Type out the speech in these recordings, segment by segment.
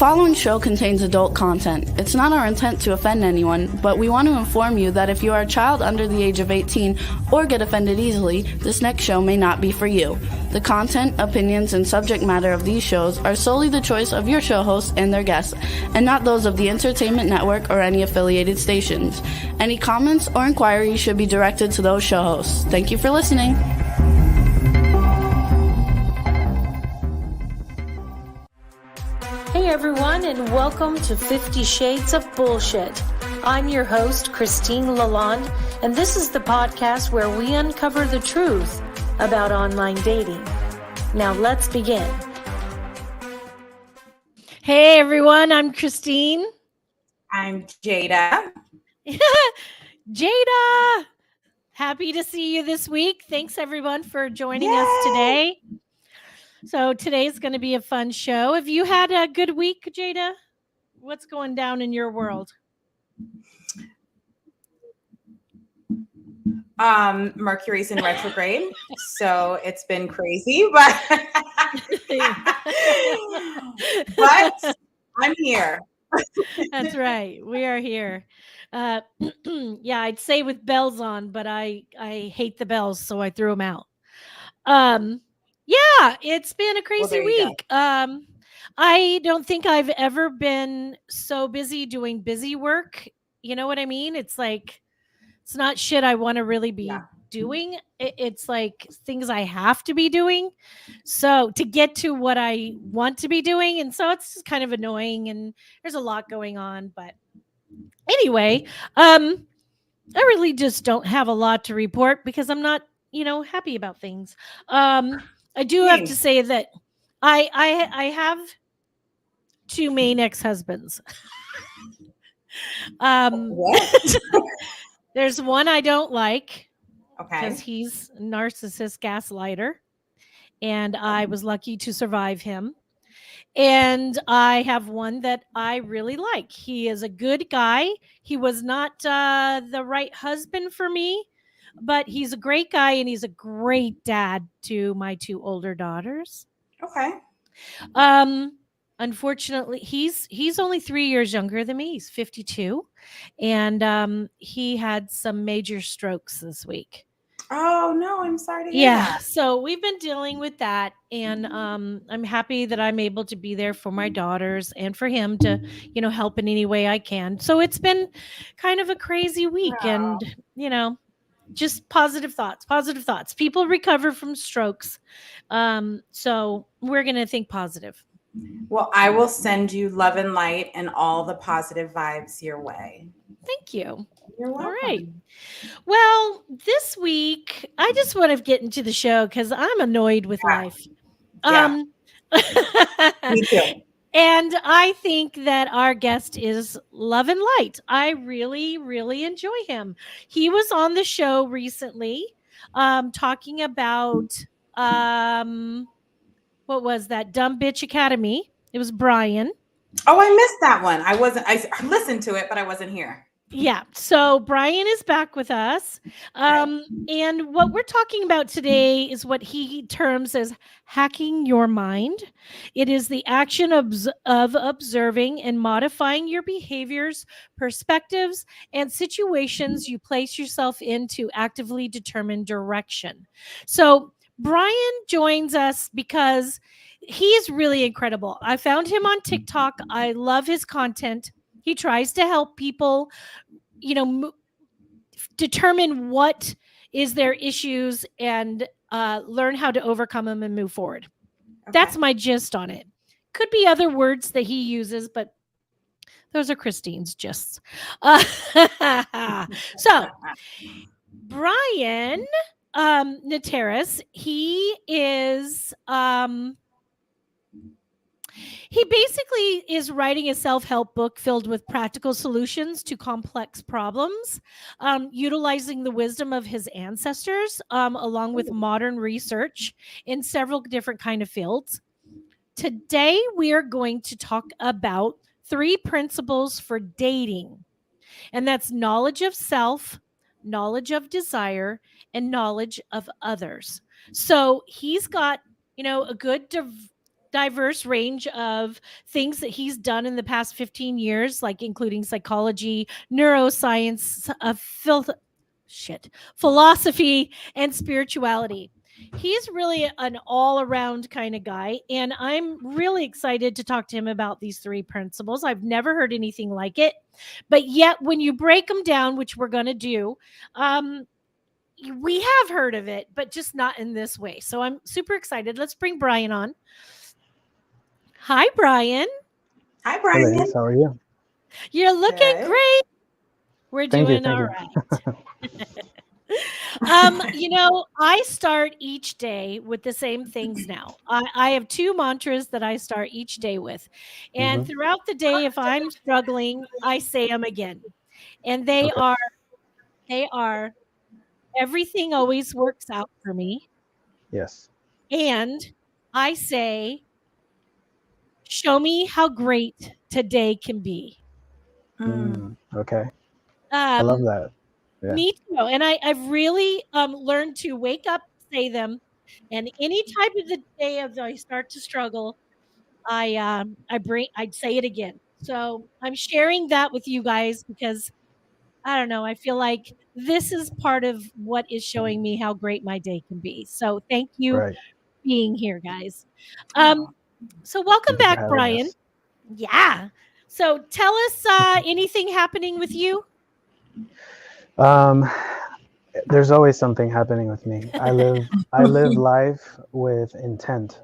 following show contains adult content. It's not our intent to offend anyone, but we want to inform you that if you are a child under the age of 18 or get offended easily, this next show may not be for you. The content, opinions, and subject matter of these shows are solely the choice of your show hosts and their guests, and not those of the Entertainment Network or any affiliated stations. Any comments or inquiries should be directed to those show hosts. Thank you for listening. Hey everyone, and welcome to 50 Shades of Bullshit. I'm your host, Christine Lalonde, and this is the podcast where we uncover the truth about online dating. Now let's begin. Hey everyone, I'm Christine. I'm Jada. Jada! Happy to see you this week. Thanks everyone for joining us today. So today's going to be a fun show. Have you had a good week, Jada? What's going down in your world? Mercury's in retrograde, so it's been crazy, but I'm here. That's right. We are here. Yeah, I'd say with bells on, but I hate the bells, so I threw them out. Yeah, it's been a crazy week. I don't think I've ever been so busy doing busy work. You know what I mean? It's like, it's not shit I want to really be doing. It's like things I have to be doing. So to get to what I want to be doing. And so it's just kind of annoying and there's a lot going on. But anyway, I really just don't have a lot to report because I'm not, happy about things. I do have to say that I have two main ex-husbands. What? There's one I don't like. Okay. Because he's a narcissist gaslighter. And I was lucky to survive him. And I have one that I really like. He is a good guy. He was not the right husband for me. But he's a great guy and he's a great dad to my two older daughters. Okay. Unfortunately, he's only 3 years younger than me. He's 52. And he had some major strokes this week. Oh, no, I'm sorry to hear that. So we've been dealing with that. And I'm happy that I'm able to be there for my daughters and for him to, help in any way I can. So it's been kind of a crazy week. Wow. And, just positive thoughts. People recover from strokes. So we're going to think positive. Well, I will send you love and light and all the positive vibes your way. Thank you. You're welcome. All right. Well, this week, I just want to get into the show because I'm annoyed with life. Yeah. Me too. And I think that our guest is love and light. I really, really enjoy him. He was on the show recently talking about, what was that? Dumb Bitch Academy. It was Bryan. Oh, I missed that one. I listened to it, but I wasn't here. Yeah. So Bryan is back with us. And what we're talking about today is what he terms as hacking your mind. It is the action of observing and modifying your behaviors, perspectives, and situations you place yourself in to actively determine direction. So Bryan joins us because he is really incredible. I found him on TikTok. I love his content. He tries to help people, determine what is their issues and learn how to overcome them and move forward. Okay. That's my gist on it. Could be other words that he uses, but those are Christine's gists. So, Bryan Nateras, he is... He basically is writing a self-help book filled with practical solutions to complex problems, utilizing the wisdom of his ancestors, along with modern research in several different kind of fields. Today, we are going to talk about 3 principles for dating, and that's knowledge of self, knowledge of desire, and knowledge of others. So he's got, a good diverse range of things that he's done in the past 15 years, like including psychology, neuroscience, philosophy, and spirituality. He's really an all-around kind of guy, and I'm really excited to talk to him about these 3 principles. I've never heard anything like it, but yet when you break them down, which we're going to do, we have heard of it, but just not in this way. So I'm super excited. Let's bring Bryan on. Hi, Bryan. Hi, Hey, Bryan. ladies, how are you? You're looking Good. great. We're Thank you, doing thank all you. right. I start each day with the same things now. I have 2 mantras that I start each day with. And Mhm. throughout the day, if I'm struggling, I say them again. And they Okay. are everything always works out for me. Yes. And I say, show me how great today can be. Okay. I love that. Yeah. Me too. And I've really learned to wake up, say them, and any type of the day as I start to struggle, I'd say it again. So I'm sharing that with you guys because I don't know, I feel like this is part of what is showing me how great my day can be. So thank you Right. for being here, guys. Um, so welcome Thank you for back, having Bryan. us. Yeah. So tell us anything happening with you. Um, there's always something happening with me. I live life with intent.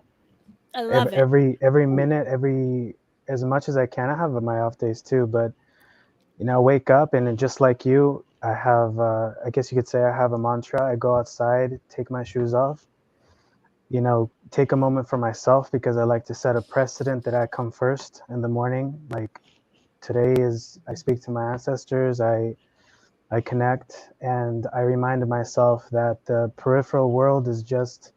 I love it. Every minute, as much as I can. I have my off days too, but I wake up and then just like you, I have I guess you could say I have a mantra. I go outside, take my shoes off, take a moment for myself because I like to set a precedent that I come first in the morning. Like today is I speak to my ancestors, I connect, and I remind myself that the peripheral world is just,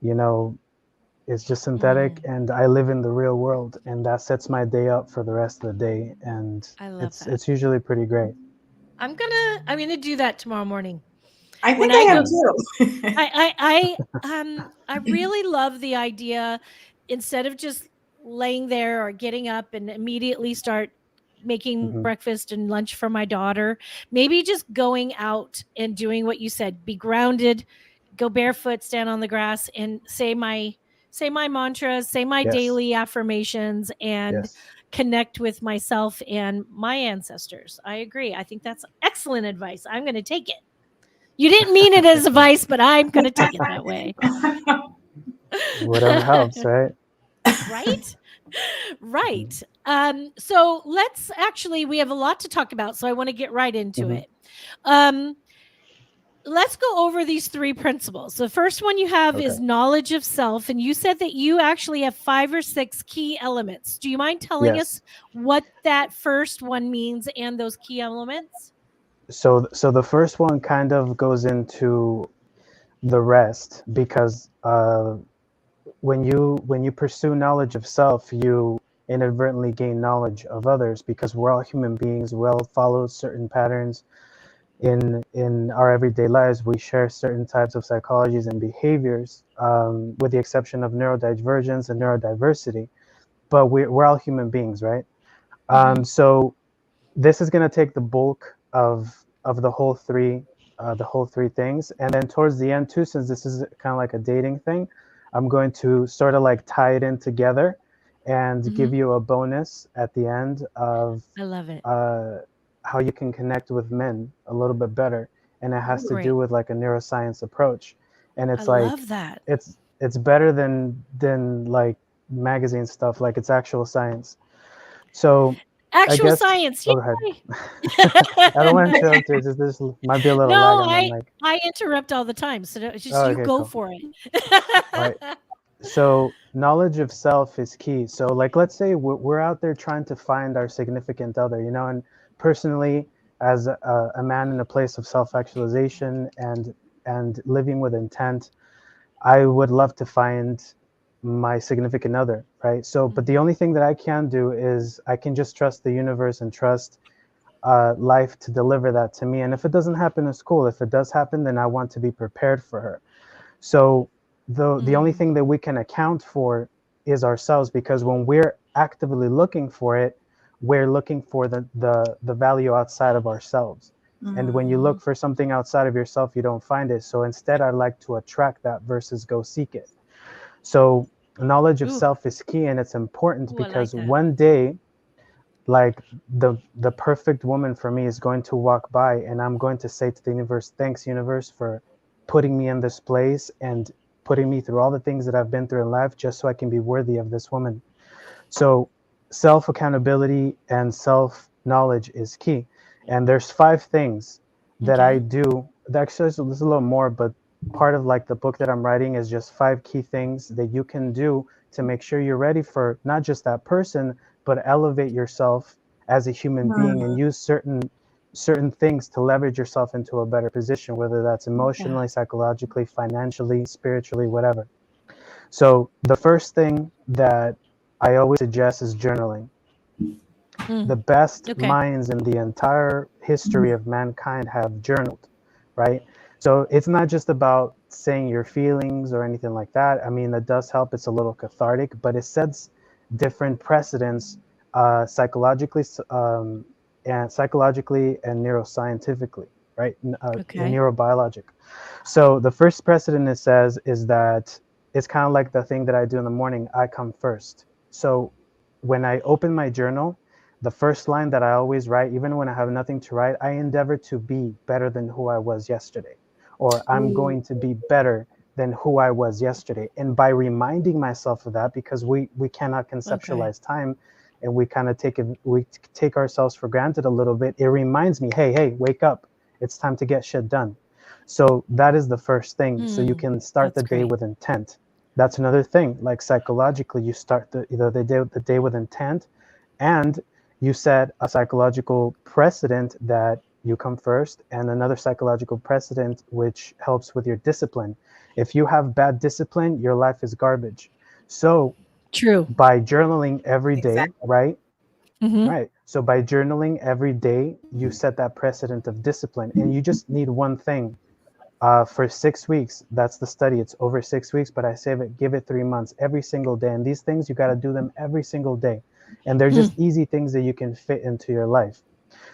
it's just synthetic, and I live in the real world, and that sets my day up for the rest of the day, and I love that. it's usually pretty great. I'm gonna do that tomorrow morning. I think When I I am go, too. I really love the idea instead of just laying there or getting up and immediately start making Hmm. breakfast and lunch for my daughter, maybe just going out and doing what you said, be grounded, go barefoot, stand on the grass and say my mantras, say my Yes, daily affirmations and yes. connect with myself and my ancestors. I agree. I think that's excellent advice. I'm going to take it. You didn't mean it as advice, but I'm going to take it that way. Whatever helps, right? Right? Right. So we have a lot to talk about, so I want to get right into Hmm. it. Let's go over these 3 principles. The first one you have Okay. is knowledge of self, and you said that you actually have 5 or 6 key elements. Do you mind telling us Yes. what that first one means and those key elements? So the first one kind of goes into the rest because when you pursue knowledge of self, you inadvertently gain knowledge of others because we're all human beings. We all follow certain patterns in our everyday lives. We share certain types of psychologies and behaviors, with the exception of neurodivergence and neurodiversity. But we're all human beings, right? So this is going to take the bulk of the whole three things, and then towards the end too, since this is kind of like a dating thing, I'm going to sort of like tie it in together and give you a bonus at the end of I love it. how you can connect with men a little bit better, and it has to Great. do with like a neuroscience approach, and I it's like love that. it's better than like magazine stuff. Like it's actual science. So I Actual guess. science. Oh, go ahead. Yay. I don't want to interrupt you. This might be a little lag No, on my mic. I interrupt all the time. So it's just Oh, you okay, go cool. for All right. it. So knowledge of self is key. So like, let's say we're out there trying to find our significant other, and personally, as a man in a place of self-actualization and living with intent, I would love to find my significant other, right? So, but the only thing that I can do is I can just trust the universe and trust life to deliver that to me. And if it doesn't happen, it's cool. If it does happen, then I want to be prepared for her. So the only thing that we can account for is ourselves, because when we're actively looking for it, we're looking for the value outside of ourselves. And when you look for something outside of yourself, you don't find it. So instead, I like to attract that versus go seek it. So knowledge of self is key, and it's important because one day, like the perfect woman for me is going to walk by, and I'm going to say to the universe, thanks universe for putting me in this place and putting me through all the things that I've been through in life, just so I can be worthy of this woman. So self accountability and self knowledge is key. And there's 5 things that I do. Actually, there's a little more, but part of like the book that I'm writing is just 5 key things that you can do to make sure you're ready for not just that person, but elevate yourself as a human being and use certain things to leverage yourself into a better position, whether that's emotionally, psychologically, financially, spiritually, whatever. So the first thing that I always suggest is journaling. The best minds in the entire history of mankind have journaled, right? So it's not just about saying your feelings or anything like that. I mean, that does help. It's a little cathartic, but it sets different precedents psychologically and neuroscientifically, right? Neurobiologic. So the first precedent it says is that it's kind of like the thing that I do in the morning. I come first. So when I open my journal, the first line that I always write, even when I have nothing to write, I endeavor to be better than who I was yesterday, or I'm going to be better than who I was yesterday. And by reminding myself of that, because we cannot conceptualize time, and we kind of take ourselves for granted a little bit, it reminds me, hey, wake up. It's time to get shit done. So that is the first thing. So you can start the day with intent. That's another thing. Like psychologically, you start the day with intent, and you set a psychological precedent that you come first, and another psychological precedent which helps with your discipline. If you have bad discipline, your life is garbage. So by journaling every day, right? Right. So by journaling every day, you set that precedent of discipline, and you just need one thing. For 6 weeks, that's the study. It's over 6 weeks, but I give it 3 months every single day. And these things, you got to do them every single day. And they're just easy things that you can fit into your life.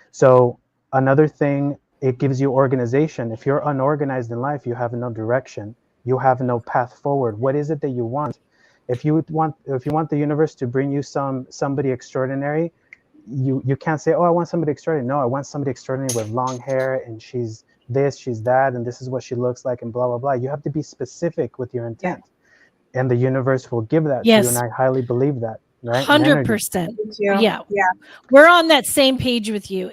So another thing, it gives you organization. If you're unorganized in life, you have no direction. You have no path forward. What is it that you want? If you want the universe to bring you somebody extraordinary, you can't say, oh, I want somebody extraordinary. No, I want somebody extraordinary with long hair, and she's this, she's that, and this is what she looks like, and blah, blah, blah. You have to be specific with your intent, and the universe will give that to you. And I highly believe that. Right? 100%. Yeah. We're on that same page with you.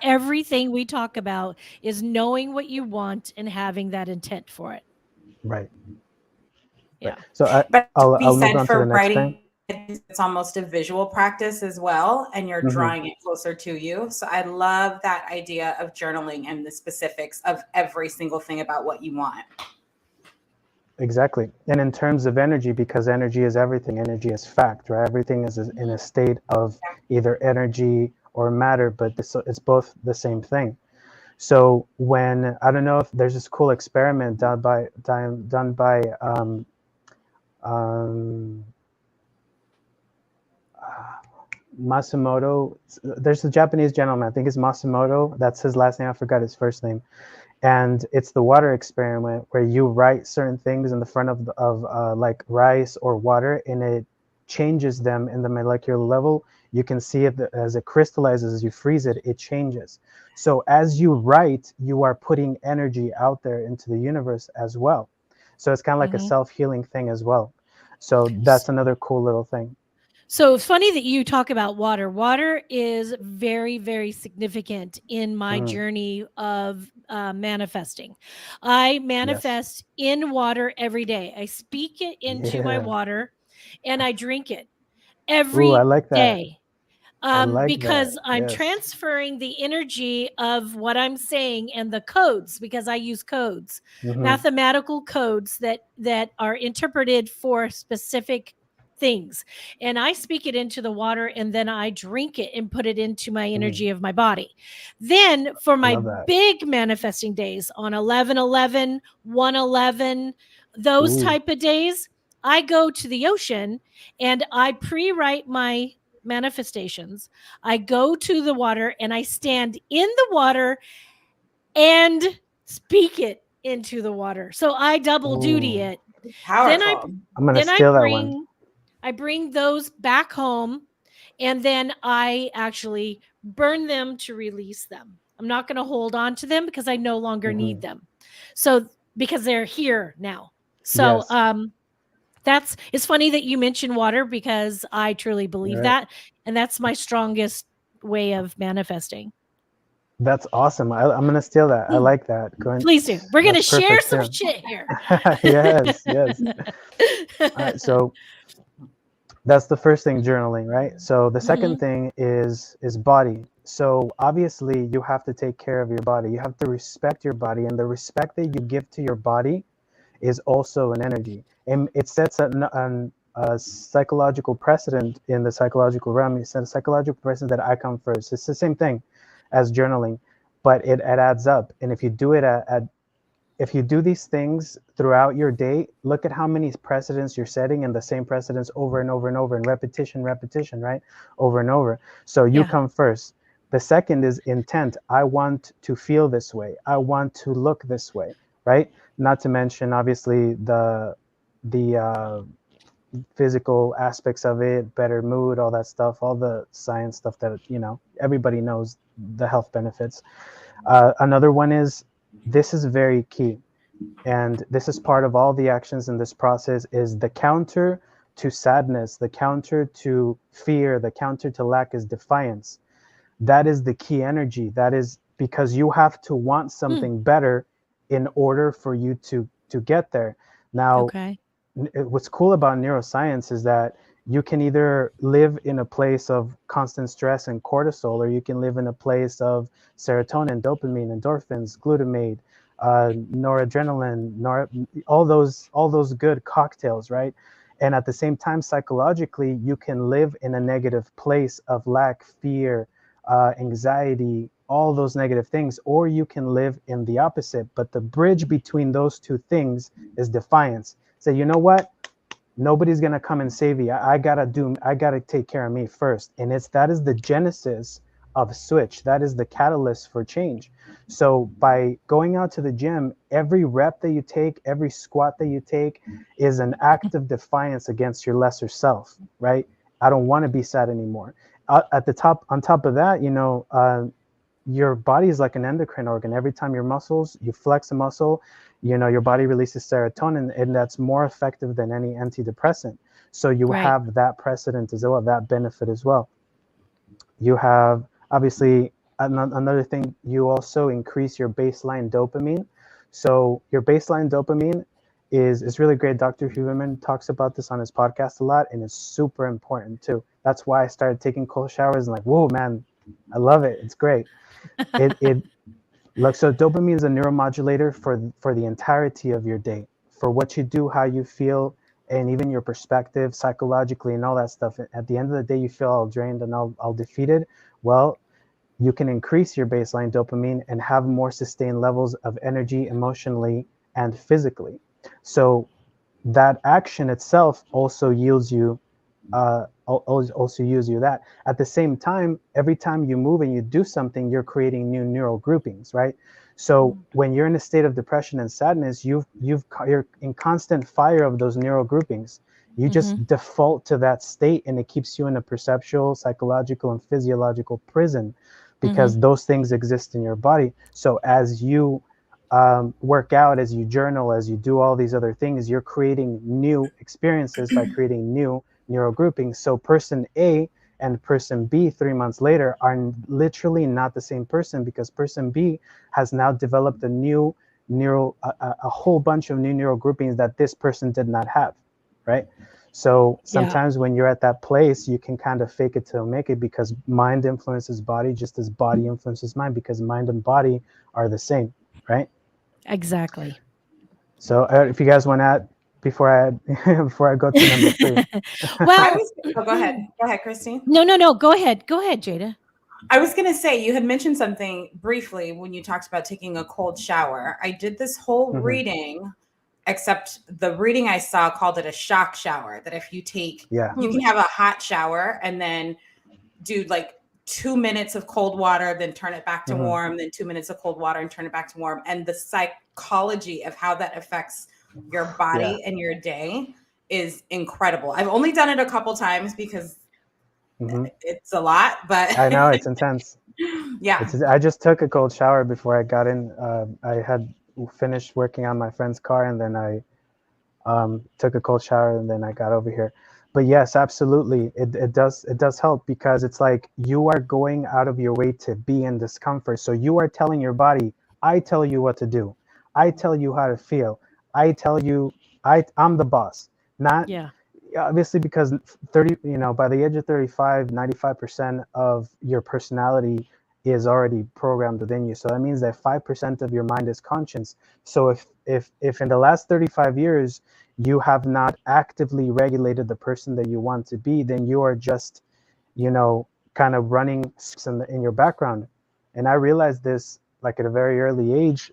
Everything we talk about is knowing what you want and having that intent for it. Right. Yeah. Right. So I'll move on to the next thing. It's almost a visual practice as well, and you're drawing it closer to you. So I love that idea of journaling and the specifics of every single thing about what you want. Exactly. And in terms of energy, because energy is everything, energy is fact, right? Everything is in a state of either energy or matter, but it's both the same thing. So when, I don't know if there's this cool experiment done by Matsumoto. There's a Japanese gentleman, I think it's Matsumoto. That's his last name. I forgot his first name. And it's the water experiment, where you write certain things in the front of like rice or water, and it changes them in the molecular level. You can see it as it crystallizes, as you freeze it, it changes. So as you write, you are putting energy out there into the universe as well. So it's kind of like a self-healing thing as well. So that's another cool little thing. So funny that you talk about water. Water is very, very significant in my journey of manifesting. I manifest in water every day. I speak it into my water, and I drink it every I like that. day. Because I'm transferring the energy of what I'm saying and the codes, because I use codes, mathematical codes that are interpreted for specific things. And I speak it into the water, and then I drink it and put it into my energy of my body. Then for my big manifesting days on 11/11, 1/11, those type of days, I go to the ocean and I pre-write my manifestations. I go to the water and I stand in the water and speak it into the water. So I double duty Ooh. it. Powerful. I'm gonna Then steal that one. I bring those back home, and then I actually burn them to release them. I'm not going to hold on to them because I no longer need them. So because they're here now. So Yes. it's funny that you mentioned water because I truly believe that, and that's my strongest way of manifesting. That's awesome. I'm gonna steal that. I like that. Please do. We're going to That's share perfect, some too. shit here. Yes. All right, so that's the first thing, journaling, right? So the second thing is body. So obviously you have to take care of your body. You have to respect your body, and the respect that you give to your body is also an energy. And it sets a psychological precedent in the psychological realm. It sets a psychological precedent that I come first. It's the same thing as journaling, but it adds up. And if you do it if you do these things throughout your day, look at how many precedents you're setting, and the same precedents over and over and over, and repetition, right? Over and over. So you come first. The second is intent. I want to feel this way. I want to look this way, right? Not to mention, obviously, the physical aspects of it, better mood, all that stuff, all the science stuff that, everybody knows, the health benefits. Another one is, this is very key, and this is part of all the actions in this process, is the counter to sadness, the counter to fear, the counter to lack is defiance. That is the key energy. That is because you have to want something better in order for you to get there. Now, what's cool about neuroscience is that you can either live in a place of constant stress and cortisol, or you can live in a place of serotonin, dopamine, endorphins, glutamate, noradrenaline, all those good cocktails, right? And at the same time, psychologically, you can live in a negative place of lack, fear, anxiety, all those negative things, or you can live in the opposite. But the bridge between those two things is defiance. Say, you know what? Nobody's gonna come and save you. I gotta take care of me first. And that is the genesis of switch. That is the catalyst for change. So by going out to the gym, every rep that you take, every squat that you take is an act of defiance against your lesser self, right? I don't want to be sad anymore. On top of that, your body is like an endocrine organ. Every time you flex a muscle, your body releases serotonin, and that's more effective than any antidepressant. So you have that precedent as well, that benefit as well. You have, obviously, another thing, you also increase your baseline dopamine. So your baseline dopamine is really great. Dr. Huberman talks about this on his podcast a lot, and it's super important too. That's why I started taking cold showers, and like, whoa, man, I love it. It's great. So dopamine is a neuromodulator for the entirety of your day, for what you do, how you feel, and even your perspective psychologically and all that stuff. At the end of the day, you feel all drained and all defeated. Well, you can increase your baseline dopamine and have more sustained levels of energy emotionally and physically. So that action itself also yields you that. At the same time, every time you move and you do something, you're creating new neural groupings, right? So when you're in a state of depression and sadness, you're in constant fire of those neural groupings. You just default to that state, and it keeps you in a perceptual, psychological, and physiological prison, because those things exist in your body. So as you work out, as you journal, as you do all these other things, you're creating new experiences by creating new neural groupings. So person A and person B 3 months later are literally not the same person, because person B has now developed a whole bunch of new neural groupings that this person did not have, right? So sometimes when you're at that place, you can kind of fake it till make it, because mind influences body just as body influences mind, because mind and body are the same, right? Exactly. So if you guys want to add, before I go to number 3. Well, go ahead. Go ahead, Christine. No. Go ahead, Jada. I was going to say, you had mentioned something briefly when you talked about taking a cold shower. I did this whole reading except the reading I saw called it a shock shower, that if you take, Yeah. you can have a hot shower and then do like 2 minutes of cold water, then turn it back to warm, then 2 minutes of cold water and turn it back to warm. And the psychology of how that affects your body and your day is incredible. I've only done it a couple times because it's a lot, but I know it's intense. Yeah. I just took a cold shower before I got in. I had finished working on my friend's car, and then I took a cold shower, and then I got over here. But yes, absolutely, it does help, because it's like you are going out of your way to be in discomfort. So you are telling your body, I tell you what to do. I tell you how to feel. I tell you, I'm the boss. Not obviously, because 30, by the age of 35, 95% of your personality is already programmed within you. So that means that 5% of your mind is conscious. So if in the last 35 years you have not actively regulated the person that you want to be, then you are just, kind of running in your background. And I realized this like at a very early age.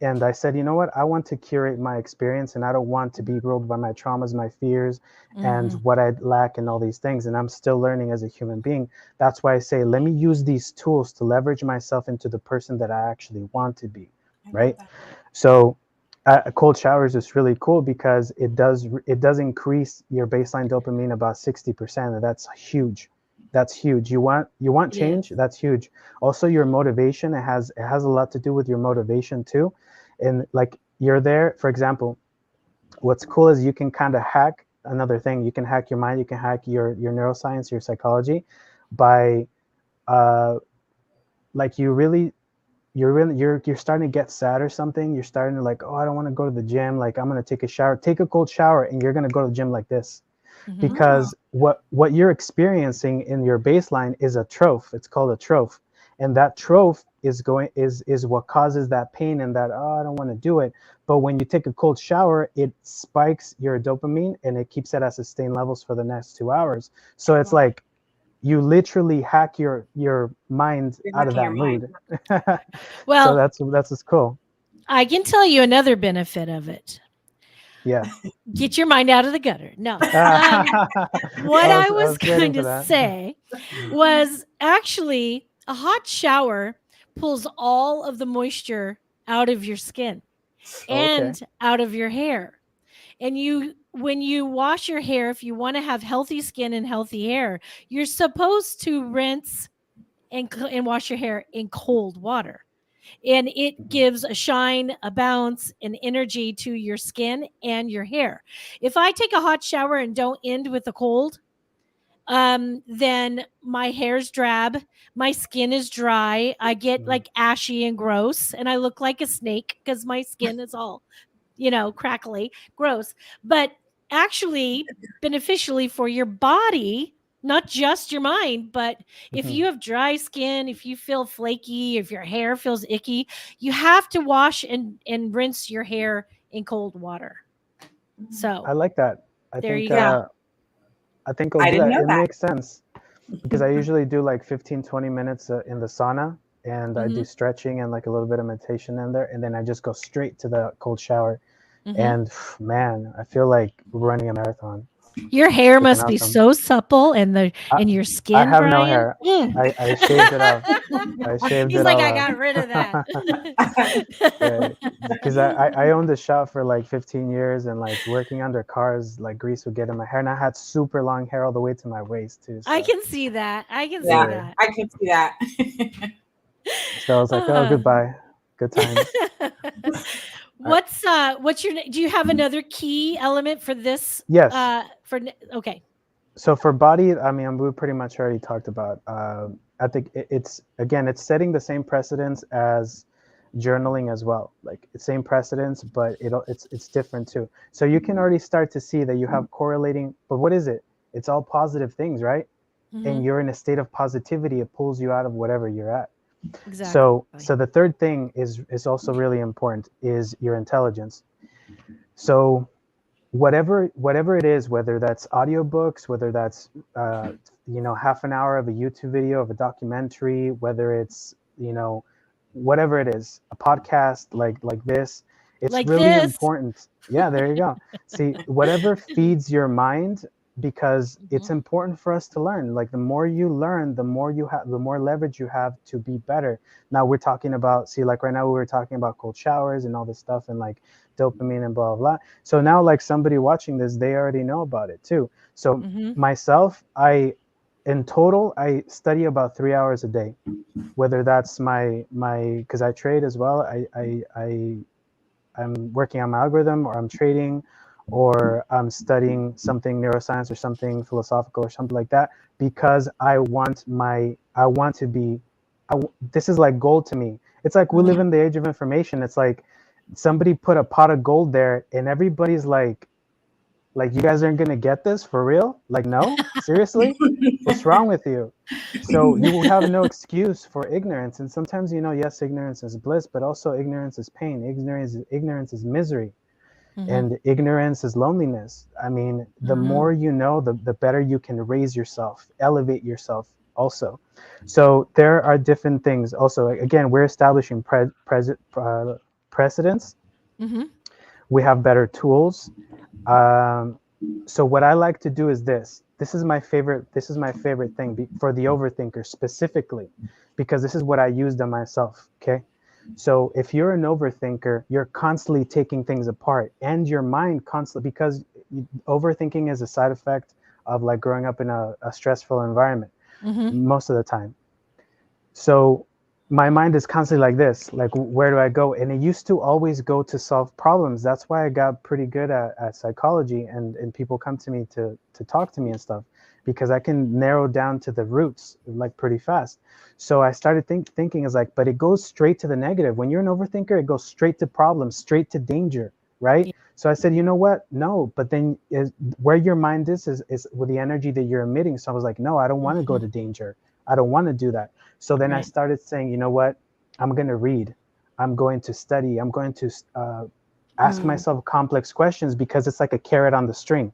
And I said, you know what? I want to curate my experience, and I don't want to be ruled by my traumas, my fears, and what I lack, and all these things. And I'm still learning as a human being. That's why I say, let me use these tools to leverage myself into the person that I actually want to be, right? So cold showers is really cool, because it does increase your baseline dopamine about 60%, and that's huge. That's huge. You want change? That's huge. Also, your motivation, it has a lot to do with your motivation too. And like, you're there, for example, what's cool is you can kind of hack another thing. You can hack your mind, you can hack your neuroscience, your psychology, by like you're starting to get sad or something. You're starting to like, oh, I don't want to go to the gym. Like, I'm going to take a shower. Take a cold shower, and you're going to go to the gym like this. Because what you're experiencing in your baseline is a troph. It's called a troph. And that troph is what causes that pain, and that, oh, I don't want to do it. But when you take a cold shower, it spikes your dopamine, and it keeps it at sustained levels for the next 2 hours. So it's like you literally hack your mind out of that mood. Well, so that's what's cool. I can tell you another benefit of it. Yeah. Get your mind out of the gutter. No. What I was going to say was, actually, a hot shower pulls all of the moisture out of your skin and out of your hair. And when you wash your hair, if you want to have healthy skin and healthy hair, you're supposed to rinse and wash your hair in cold water. And it gives a shine, a bounce, an energy to your skin and your hair. If I take a hot shower and don't end with a cold, then my hair's drab, my skin is dry, I get like ashy and gross, and I look like a snake because my skin is all, crackly, gross. But actually, beneficially for your body, not just your mind, but if you have dry skin, if you feel flaky, if your hair feels icky, you have to wash and rinse your hair in cold water. So I like that. I think I'll do that. It makes sense, because I usually do like 15-20 minutes in the sauna, and I do stretching and like a little bit of meditation in there, and then I just go straight to the cold shower. And man, I feel like running a marathon. Your hair must be so supple, and your skin. I have Bryan, no hair. I shaved it off. He's like, I got rid of that. Because I owned a shop for like 15 years, and like working under cars, like grease would get in my hair, and I had super long hair all the way to my waist too. So. I can see that. I can see that. I can see that. So I was like, oh, goodbye. Good times. What's your, do you have another key element for this? Yes. Okay. So for body, I mean, we pretty much already talked about, I think it's setting the same precedence as journaling as well. Like, same precedence, but it's different too. So you can already start to see that you have correlating, but what is it? It's all positive things, right? And you're in a state of positivity. It pulls you out of whatever you're at. Exactly. So the third thing is also really important, is your intelligence. So whatever it is, whether that's audiobooks, whether that's half an hour of a YouTube video, of a documentary, whether it's whatever it is, a podcast like this, It's like really this. important. Yeah, there you go. See, whatever feeds your mind, because it's important for us to learn. Like the more you learn, the more you have, the more leverage you have to be better. Now we're talking about, see, like right now we were talking about cold showers and all this stuff and like dopamine and blah, blah, blah. So now like somebody watching this, they already know about it too. So myself, in total, I study about 3 hours a day, whether that's because I trade as well. I'm working on my algorithm, or I'm trading, or I'm studying something neuroscience or something philosophical or something like that, because I want to be, this is like gold to me. It's like we live in the age of information. It's like somebody put a pot of gold there and everybody's like, you guys aren't going to get this for real? Like, no, seriously? What's wrong with you? So you will have no excuse for ignorance. And sometimes, yes, ignorance is bliss, but also ignorance is pain. Ignorance is misery. And ignorance is loneliness. I mean, the more you know, the better you can raise yourself, elevate yourself also. So there are different things. Also, again, we're establishing precedents. We have better tools. So what I like to do is this. This is my favorite thing for the overthinker specifically, because this is what I used on myself. Okay. So if you're an overthinker, you're constantly taking things apart, and your mind constantly, because overthinking is a side effect of like growing up in a stressful environment most of the time. So my mind is constantly like this, like, where do I go? And it used to always go to solve problems. That's why I got pretty good at psychology, and people come to me to talk to me and stuff, because I can narrow down to the roots like pretty fast. So I started thinking is like, but it goes straight to the negative. When you're an overthinker, it goes straight to problems, straight to danger, right? Yeah. So I said, you know what? No, but then where your mind is with the energy that you're emitting. So I was like, no, I don't want to go to danger. I don't want to do that. So then I started saying, you know what? I'm going to read. I'm going to study. I'm going to ask myself complex questions, because it's like a carrot on the string.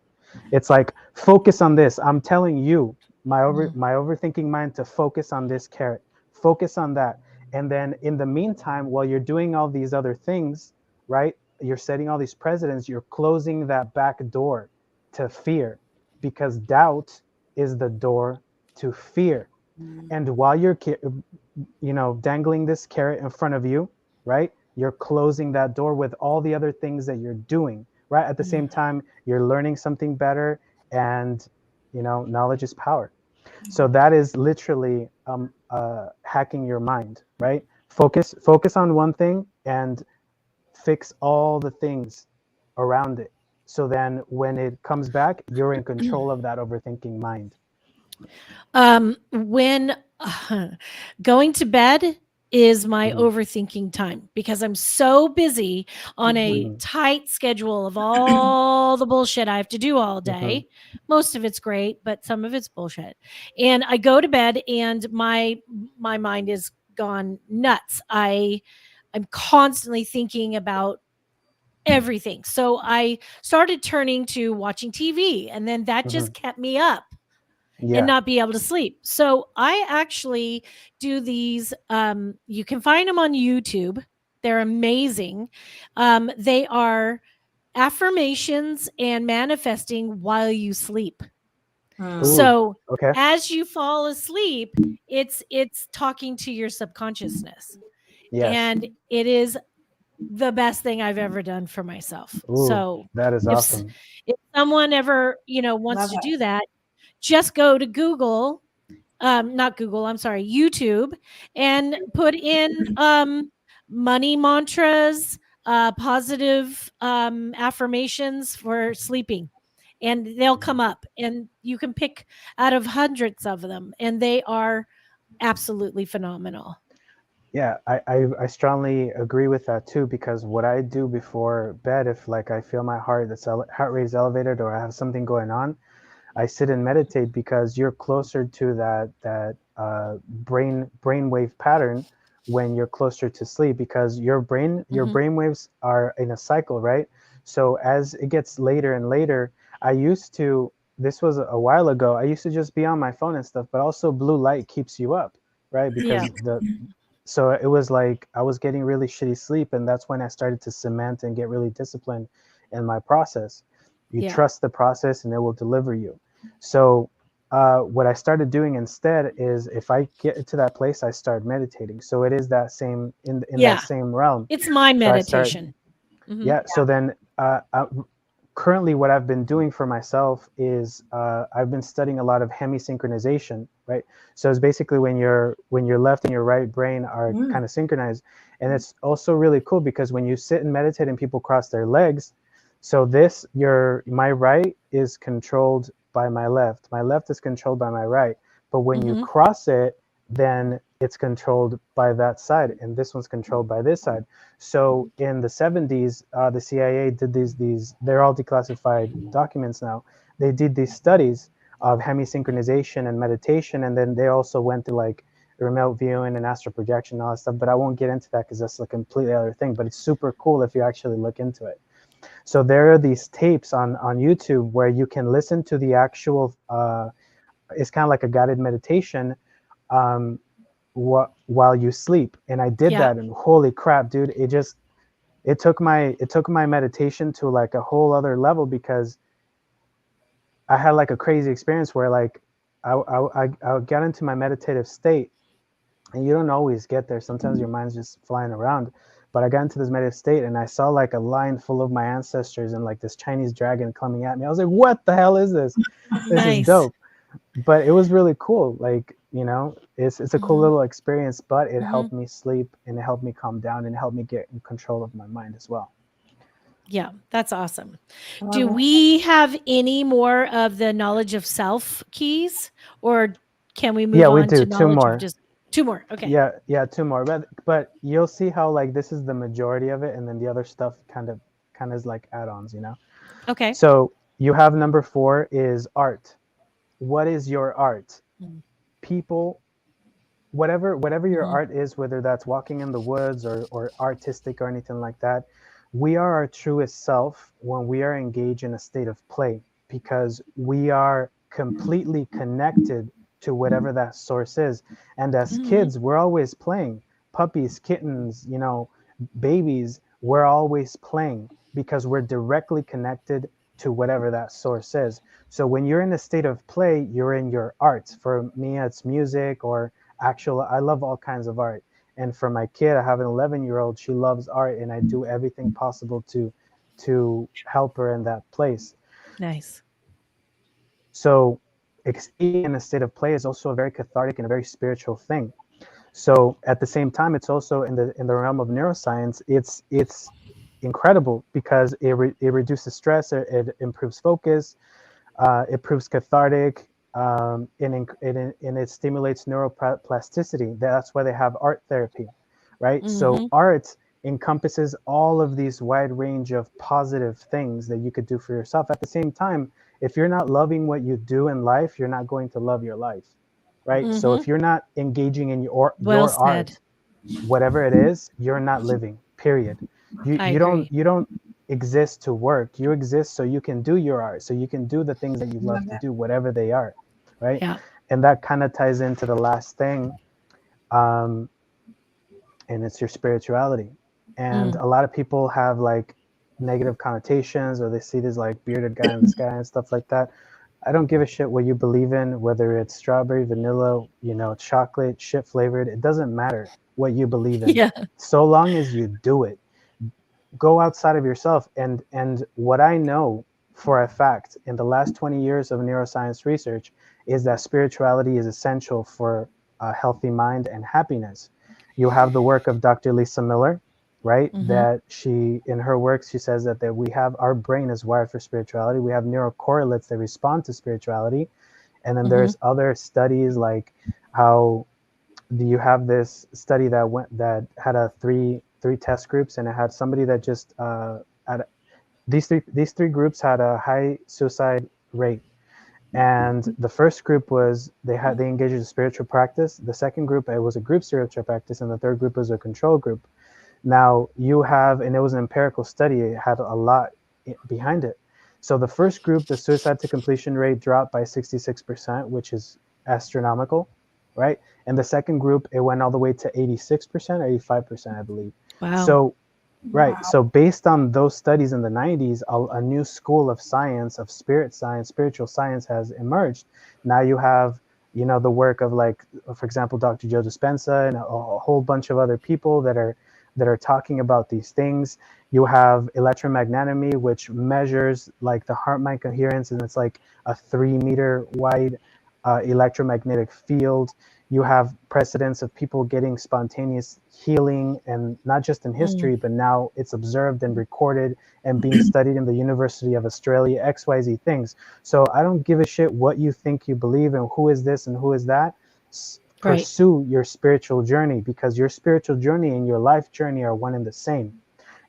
It's like, focus on this. I'm telling you, my overthinking mind, to focus on this carrot, focus on that. And then in the meantime, while you're doing all these other things, right? You're setting all these precedents, you're closing that back door to fear, because doubt is the door to fear. And while you're, dangling this carrot in front of you, right? You're closing that door with all the other things that you're doing, right? At the same time, you're learning something better, and, knowledge is power. So that is literally hacking your mind, right? Focus on one thing and fix all the things around it. So then when it comes back, you're in control of that overthinking mind. When going to bed is my overthinking time, because I'm so busy on a tight schedule of all the bullshit I have to do all day. Most of it's great, but some of it's bullshit. And I go to bed and my mind is gone nuts. I'm constantly thinking about everything. So I started turning to watching TV, and then that just kept me up. Yeah. And not be able to sleep. So I actually do these. You can find them on YouTube. They're amazing. They are affirmations and manifesting while you sleep. So as you fall asleep, it's talking to your subconsciousness. Yes. And it is the best thing I've ever done for myself. So that is awesome. If someone ever, wants to do that, just go to YouTube, and put in money mantras, positive affirmations for sleeping, and they'll come up, and you can pick out of hundreds of them, and they are absolutely phenomenal. Yeah, I strongly agree with that too, because what I do before bed, if like I feel my heart rate is elevated, or I have something going on, I sit and meditate, because you're closer to that brainwave pattern when you're closer to sleep, because your brain waves are in a cycle, right? So as it gets later and later, this was a while ago, I used to just be on my phone and stuff, but also blue light keeps you up, right? Because so it was like I was getting really shitty sleep, and that's when I started to cement and get really disciplined in my process. You trust the process and it will deliver you. So what I started doing instead is, if I get to that place, I start meditating. So it is that same in that same realm. It's my So meditation. So then currently what I've been doing for myself is I've been studying a lot of hemisynchronization, right? So it's basically when your left and your right brain are kind of synchronized. And it's also really cool because when you sit and meditate and people cross their legs, so my right is controlled by my left is controlled by my right, but when you cross it, then it's controlled by that side, and this one's controlled by this side. So in the 70s, the CIA did these, they're all declassified documents now. They did these studies of hemisynchronization and meditation, and then they also went to like remote viewing and astral projection and all that stuff, but I won't get into that because that's a completely other thing, but it's super cool if you actually look into it. So there are these tapes on YouTube where you can listen to the actual, it's kind of like a guided meditation while you sleep. And I did that, and holy crap, dude, it took my meditation to like a whole other level, because I had like a crazy experience where like I got into my meditative state, and you don't always get there. Sometimes your mind's just flying around. But I got into this meditative state, and I saw like a line full of my ancestors and like this Chinese dragon coming at me. I was like, what the hell is this? This is dope. But it was really cool. Like, you know, it's a cool little experience, but it helped me sleep, and it helped me calm down, and it helped me get in control of my mind as well. Yeah, that's awesome. Do we have any more of the knowledge of self keys, or can we move on to knowledge of just two more? Okay. Yeah, two more. But you'll see how like this is the majority of it, and then the other stuff kind of is like add-ons, you know? Okay. So you have number 4 is art. What is your art? People, whatever your art is, whether that's walking in the woods or artistic or anything like that, we are our truest self when we are engaged in a state of play, because we are completely connected to whatever that source is. And as kids, we're always playing. Puppies, kittens, you know, babies, we're always playing because we're directly connected to whatever that source is. So when you're in a state of play, you're in your art. For me, it's music or I love all kinds of art. And for my kid, I have an 11-year-old, she loves art, and I do everything possible to help her in that place. Nice. So being in a state of play is also a very cathartic and a very spiritual thing. So at the same time, it's also in the realm of neuroscience, it's incredible because it reduces stress, it improves focus, it proves cathartic, and it stimulates neuroplasticity. That's why they have art therapy, right? So art encompasses all of these wide range of positive things that you could do for yourself. At the same time, if you're not loving what you do in life, you're not going to love your life, right? So if you're not engaging in your art, whatever it is, you're not living, period. You don't exist to work. You exist so you can do your art, so you can do the things that you love to do, whatever they are, right? Yeah. And that kind of ties into the last thing, and it's your spirituality. And a lot of people have like negative connotations, or they see this like bearded guy in the sky and stuff like that. I don't give a shit what you believe in, whether it's strawberry, vanilla, you know, chocolate, shit flavored. It doesn't matter what you believe in. Yeah. So long as you do it. Go outside of yourself. And what I know for a fact in the last 20 years of neuroscience research is that spirituality is essential for a healthy mind and happiness. You have the work of Dr. Lisa Miller, right? That she, in her works, she says that we have, our brain is wired for spirituality. We have neurocorrelates that respond to spirituality. And then there's other studies like how you have this study that had three test groups, and it had somebody that just these three groups had a high suicide rate. And the first group was they engaged in a spiritual practice. The second group, it was a group spiritual practice, and the third group was a control group. Now you have, and it was an empirical study, it had a lot behind it. So the first group, the suicide to completion rate dropped by 66%, which is astronomical, right? And the second group, it went all the way to 86% or 85%, I believe. Wow. So, right. So based on those studies in the 90s, a new school of science, of spirit science, spiritual science has emerged. Now you have, you know, the work of, like, for example, Dr. Joe Dispenza and a whole bunch of other people that are talking about these things. You have electromagnetomy, which measures like the heart-mind coherence, and it's like a 3-meter wide electromagnetic field. You have precedents of people getting spontaneous healing, and not just in history, but now it's observed and recorded and being studied in the University of Australia, XYZ things. So I don't give a shit what you think you believe and who is this and who is that. Pursue your spiritual journey, because your spiritual journey and your life journey are one and the same.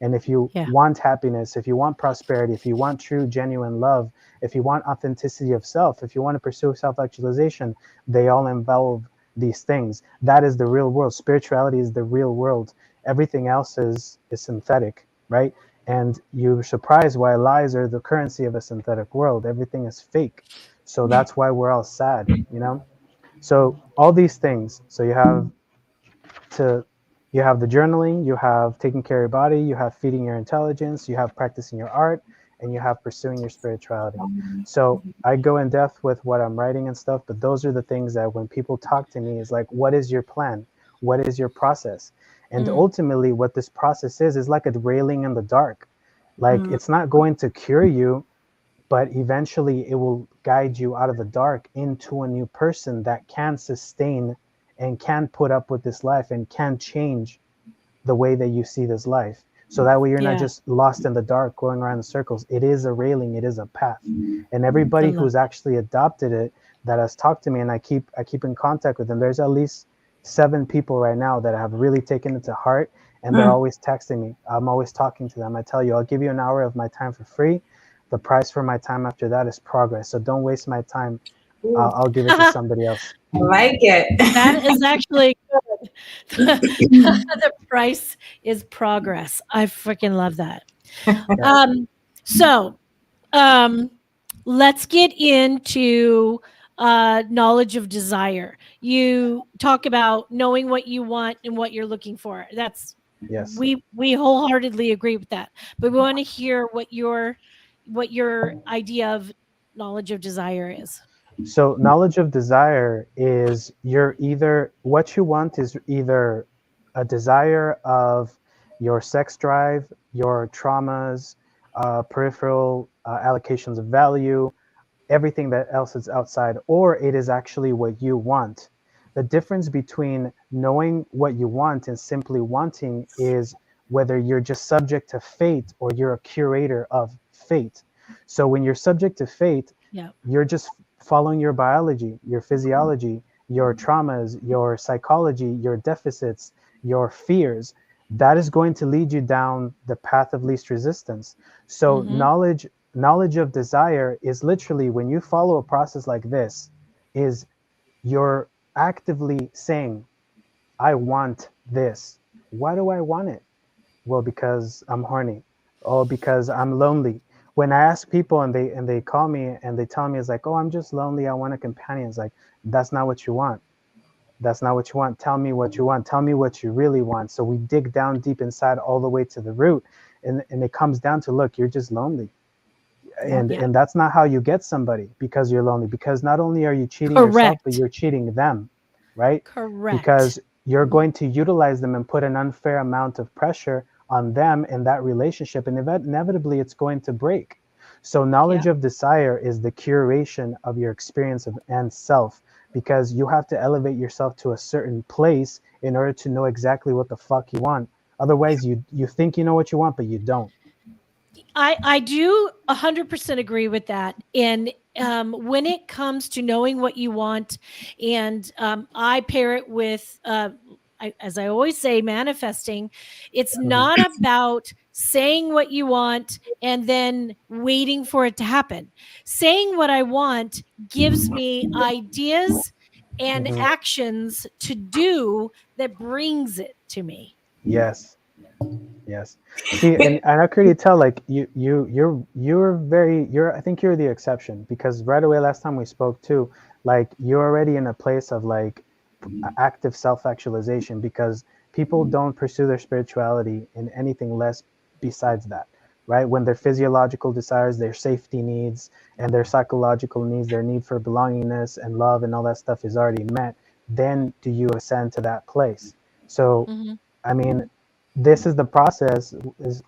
And if you want happiness, if you want prosperity, if you want true, genuine love, if you want authenticity of self, if you want to pursue self-actualization, they all involve these things. That is the real world. Spirituality is the real world. Everything else is synthetic, right? And you're surprised why lies are the currency of a synthetic world. Everything is fake. So that's why we're all sad, you know? So all these things. So you have the journaling, you have taking care of your body, you have feeding your intelligence, you have practicing your art, and you have pursuing your spirituality. So I go in depth with what I'm writing and stuff, but those are the things that when people talk to me is like, what is your plan? What is your process? And ultimately what this process is like a railing in the dark. Like it's not going to cure you, but eventually it will guide you out of the dark into a new person that can sustain and can put up with this life and can change the way that you see this life. So that way you're not just lost in the dark going around in circles. It is a railing, it is a path. And everybody who's actually adopted it that has talked to me, and I keep in contact with them, there's at least 7 people right now that have really taken it to heart, and they're always texting me. I'm always talking to them. I tell you, I'll give you an hour of my time for free. The price for my time after that is progress. So don't waste my time. I'll give it to somebody else. I like it. That is actually good. The price is progress. I freaking love that. So let's get into knowledge of desire. You talk about knowing what you want and what you're looking for. That's we wholeheartedly agree with that. But we want to hear what your idea of knowledge of desire is. So knowledge of desire is what you want is either a desire of your sex drive, your traumas, peripheral allocations of value, everything that else is outside, or it is actually what you want. The difference between knowing what you want and simply wanting is whether you're just subject to fate or you're a curator of fate. So when you're subject to fate, you're just following your biology, your physiology, your traumas, your psychology, your deficits, your fears. That is going to lead you down the path of least resistance. So knowledge of desire is literally when you follow a process like this, is you're actively saying, I want this. Why do I want it? Well, because I'm horny. Oh, because I'm lonely. When I ask people and they call me and they tell me, it's like, oh, I'm just lonely, I want a companion. It's like, that's not what you want. That's not what you want. Tell me what you want. Tell me what you really want. So we dig down deep inside all the way to the root. And it comes down to, look, you're just lonely. And that's not how you get somebody, because you're lonely. Because not only are you cheating yourself, but you're cheating them, right? Correct. Because you're going to utilize them and put an unfair amount of pressure on them in that relationship, and inevitably it's going to break. So knowledge of desire is the curation of your experience of and self, because you have to elevate yourself to a certain place in order to know exactly what the fuck you want. Otherwise, you think you know what you want, but you don't. I do 100% agree with that. And when it comes to knowing what you want, and I pair it with, as I always say, manifesting. It's not about saying what you want and then waiting for it to happen. Saying what I want gives me ideas and actions to do that brings it to me. Yes. See, and I can already tell, like I think you're the exception, because right away last time we spoke too, like you're already in a place of like active self-actualization, because people don't pursue their spirituality in anything less besides that, right? When their physiological desires, their safety needs, and their psychological needs, their need for belongingness and love and all that stuff is already met, then do you ascend to that place. So, I mean, this is the process,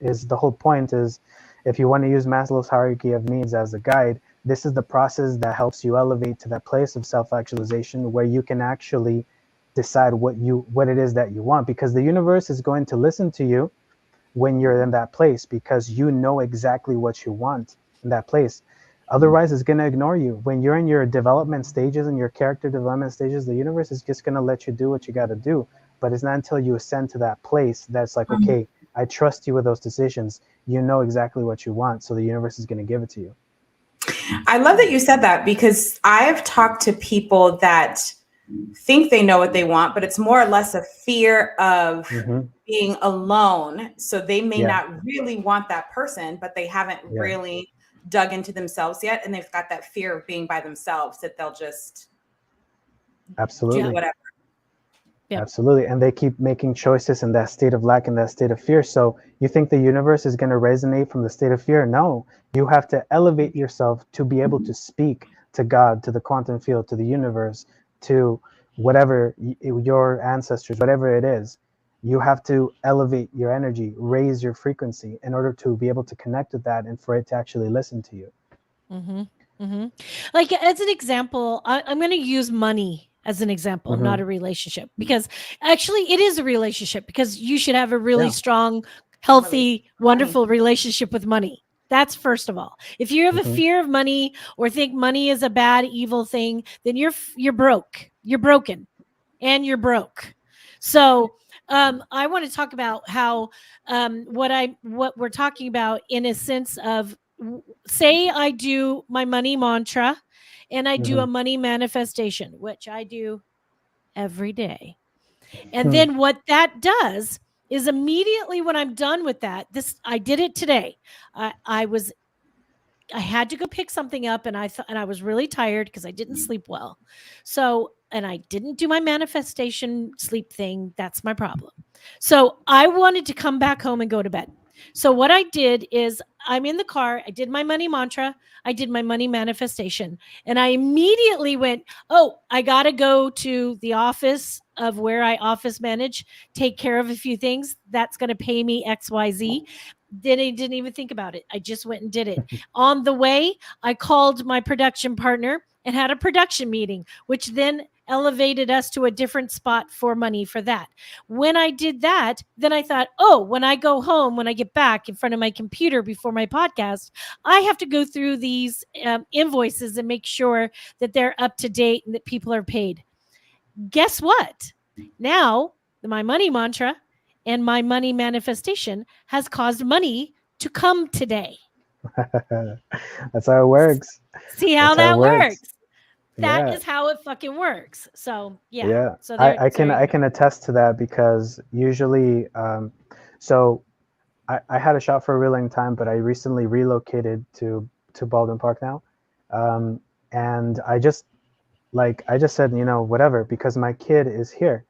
is the whole point, is if you want to use Maslow's hierarchy of needs as a guide, this is the process that helps you elevate to that place of self-actualization where you can actually decide what it is that you want, because the universe is going to listen to you when you're in that place, because you know exactly what you want in that place. Otherwise, it's going to ignore you. When you're in your development stages and your character development stages, the universe is just going to let you do what you got to do. But it's not until you ascend to that place that's like, okay, I trust you with those decisions. You know exactly what you want, so the universe is going to give it to you. I love that you said that, because I've talked to people that think they know what they want, but it's more or less a fear of being alone. So they may not really want that person, but they haven't really dug into themselves yet. And they've got that fear of being by themselves, that they'll just do whatever. Yep. Absolutely. And they keep making choices in that state of lack, in that state of fear. So you think the universe is going to resonate from the state of fear? No, you have to elevate yourself to be able to speak to God, to the quantum field, to the universe, to whatever your ancestors, whatever it is. You have to elevate your energy, raise your frequency in order to be able to connect with that and for it to actually listen to you. Like, as an example, I'm going to use money as an example, not a relationship, because actually it is a relationship, because you should have a really strong, healthy, wonderful relationship with money. That's first of all. If you have a fear of money or think money is a bad, evil thing, then you're broke. You're broken, and you're broke. So I want to talk about how what we're talking about in a sense of, say I do my money mantra and I do a money manifestation, which I do every day. And then what that does is, immediately when I'm done with that, I did it today. I had to go pick something up, and I was really tired because I didn't sleep well. So, and I didn't do my manifestation sleep thing. That's my problem. So I wanted to come back home and go to bed. So what I did is, I'm in the car, I did my money mantra, I did my money manifestation, and I immediately went, oh, I got to go to the office of where I office manage, take care of a few things. That's going to pay me XYZ. Then I didn't even think about it. I just went and did it. On the way, I called my production partner and had a production meeting, which then elevated us to a different spot for money for that. When I did that, then I thought, oh, when I go home, when I get back in front of my computer before my podcast, I have to go through these invoices and make sure that they're up to date and that people are paid. Guess what? Now, my money mantra and my money manifestation has caused money to come today. That's how it works. See how that works? That is how it fucking works. So yeah. So I can attest to that, because usually, so I had a shop for a really long time, but I recently relocated to Baldwin Park now, and I just said, whatever, because my kid is here,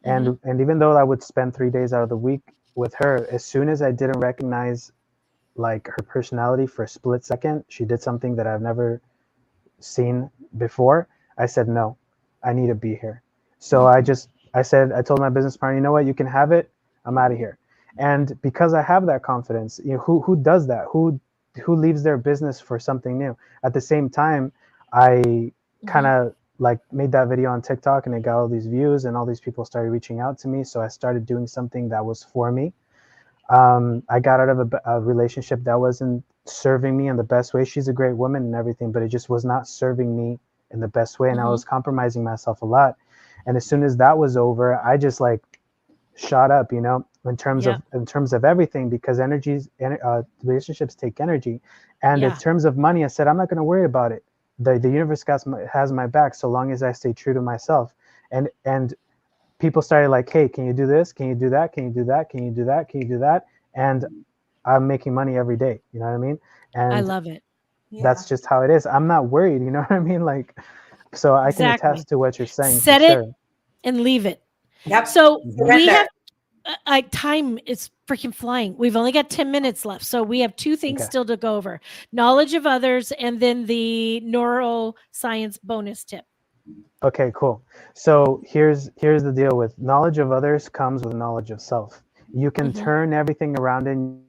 and even though I would spend 3 days out of the week with her, as soon as I didn't recognize like her personality for a split second, she did something that I've never seen before. I said, no, I need to be here. So I told my business partner, you know what, you can have it. I'm out of here. And because I have that confidence, who does that? Who leaves their business for something new? At the same time, I kind of like made that video on TikTok, and it got all these views, and all these people started reaching out to me. So I started doing something that was for me. I got out of a relationship that wasn't serving me in the best way. She's a great woman and everything, but it just was not serving me in the best way. And I was compromising myself a lot. And as soon as that was over, I just like shot up, in terms of everything, because relationships take energy. And in terms of money, I said, I'm not going to worry about it. The universe has my back so long as I stay true to myself. And people started like, hey, can you do this? Can you do that? Can you do that? Can you do that? Can you do that? And I'm making money every day. You know what I mean? And I love it. That's just how it is. I'm not worried. You know what I mean? Like, so I can attest to what you're saying. and leave it. Yep. So we Surrender. have time is freaking flying. We've only got 10 minutes left. So we have two things Okay. still to go over: knowledge of others, and then the neuroscience bonus tip. Okay, cool. So here's the deal with knowledge of others comes with knowledge of self. You can Mhm. turn everything around in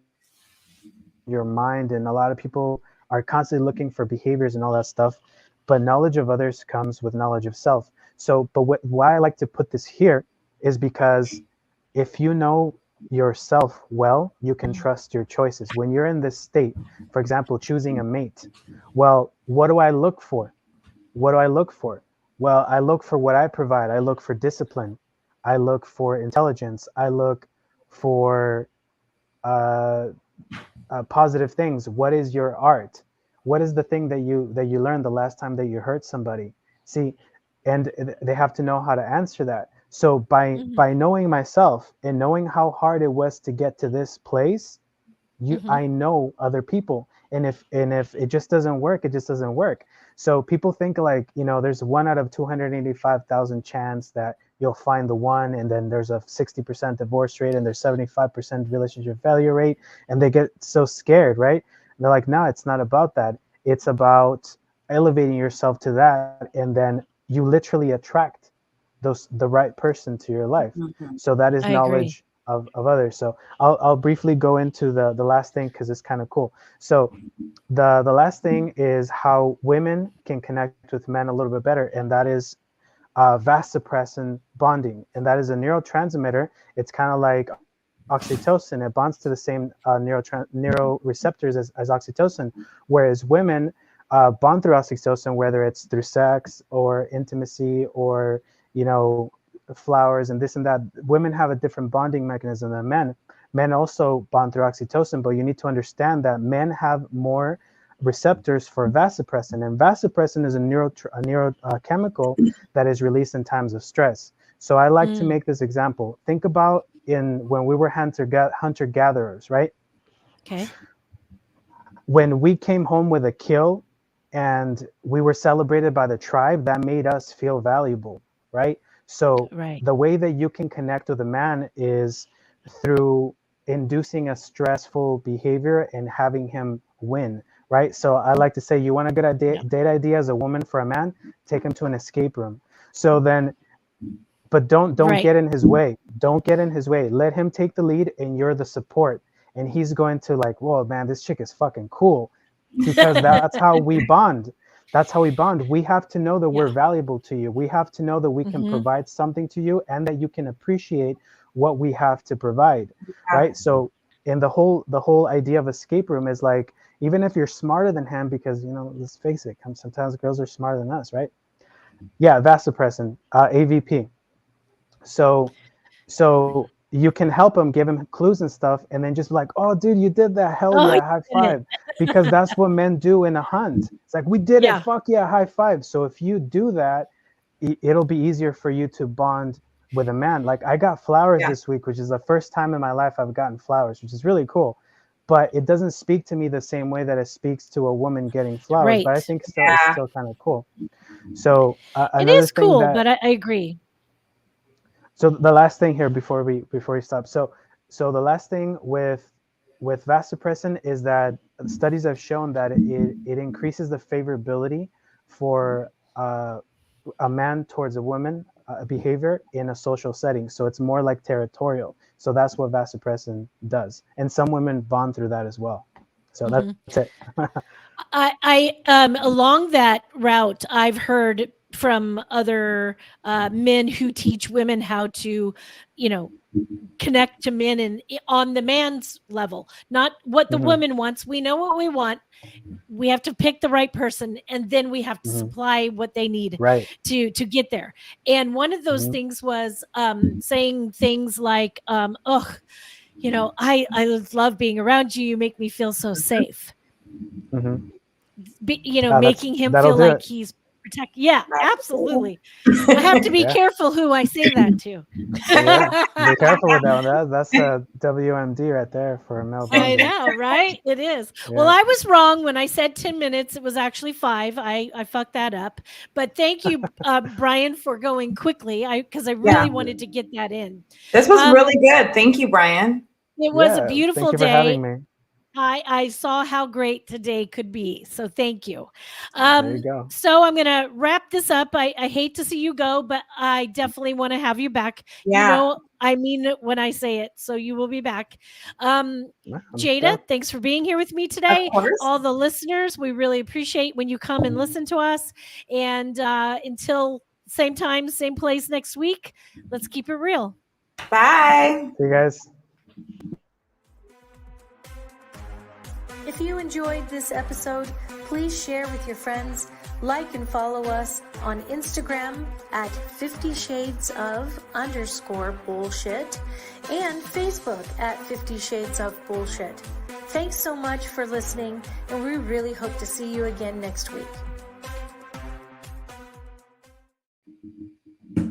your mind, and a lot of people are constantly looking for behaviors and all that stuff, but knowledge of others comes with knowledge of self. So, but why I like to put this here is because if you know yourself well, you can trust your choices. When you're in this state, for example, choosing a mate, well, what do I look for? What do I look for? Well, I look for what I provide. I look for discipline. I look for intelligence. I look for uh, positive things. What is your art? What is the thing that you learned the last time that you hurt somebody? See, and they have to know how to answer that. So by knowing myself and knowing how hard it was to get to this place, I know other people, and if it just doesn't work, it just doesn't work. So people think like, there's 1 out of 285,000 chance that you'll find the one, and then there's a 60% divorce rate, and there's 75% relationship failure rate, and they get so scared, right? And they're like, no, it's not about that. It's about elevating yourself to that, and then you literally attract the right person to your life. So that is I agree. knowledge of others. So I'll briefly go into the last thing because it's kind of cool. So the last thing is how women can connect with men a little bit better, and that is vasopressin bonding, and that is a neurotransmitter. It's kind of like oxytocin. It bonds to the same neuroreceptors as oxytocin, whereas women bond through oxytocin, whether it's through sex or intimacy or flowers and this and that. Women have a different bonding mechanism than men. Men also bond through oxytocin, but you need to understand that men have more receptors for vasopressin, and vasopressin is a neurochemical that is released in times of stress. So I like to make this example. Think about when we were hunter gatherers, right? Okay. When we came home with a kill and we were celebrated by the tribe, that made us feel valuable, right? So the way that you can connect with a man is through inducing a stressful behavior and having him win, right? So I like to say, you want a good date idea as a woman for a man, take him to an escape room. So then, but don't get in his way. Don't get in his way. Let him take the lead, and you're the support. And he's going to like, whoa, man, this chick is fucking cool, because that's how we bond. That's how we bond. We have to know that we're valuable to you. We have to know that we can provide something to you, and that you can appreciate what we have to provide, right? So, and the whole idea of escape room is like, even if you're smarter than him, because let's face it, sometimes girls are smarter than us, right? Yeah, vasopressin, AVP. So you can help him, give him clues and stuff, and then just like, oh, dude, you did that. Hell yeah, high five. Because that's what men do in a hunt. It's like, we did it. Fuck yeah, high five. So if you do that, it'll be easier for you to bond with a man. Like, I got flowers this week, which is the first time in my life I've gotten flowers, which is really cool. But it doesn't speak to me the same way that it speaks to a woman getting flowers. But I think it's still kind of cool. So it is cool, but I agree. So the last thing here before we stop. So the last thing with vasopressin is that studies have shown that it increases the favorability for a man towards a woman behavior in a social setting. So it's more like territorial. So that's what vasopressin does, and some women bond through that as well. So that's it. I along that route, I've heard from other men who teach women how to, connect to men and on the man's level, not what the woman wants. We know what we want. We have to pick the right person, and then we have to supply what they need to get there. And one of those things was saying things like, "Oh, I love being around you. You make me feel so safe." Making him feel like he's protect. Yeah, absolutely. I have to be Yeah. careful who I say that to. Yeah, be careful with that one. That's a WMD right there for a male I bonding. know, right? It is. Yeah. Well, I was wrong when I said 10 minutes. It was actually 5. I fucked that up. But thank you, Bryan, for going quickly. Because I really wanted to get that in. This was really good. Thank you, Bryan. It was a Yeah, beautiful thank you for day. having me. I saw how great today could be. So thank you. There you go. So I'm going to wrap this up. I hate to see you go, but I definitely want to have you back. Yeah. You know, I mean it when I say it. So you will be back. Jada, thanks for being here with me today. Of course. All the listeners, we really appreciate when you come and listen to us. And until same time, same place next week, let's keep it real. Bye. See you guys. If you enjoyed this episode, please share with your friends, like and follow us on Instagram at 50 Shades of _bullshit and Facebook at 50 Shades of Bullshit. Thanks so much for listening, and we really hope to see you again next week.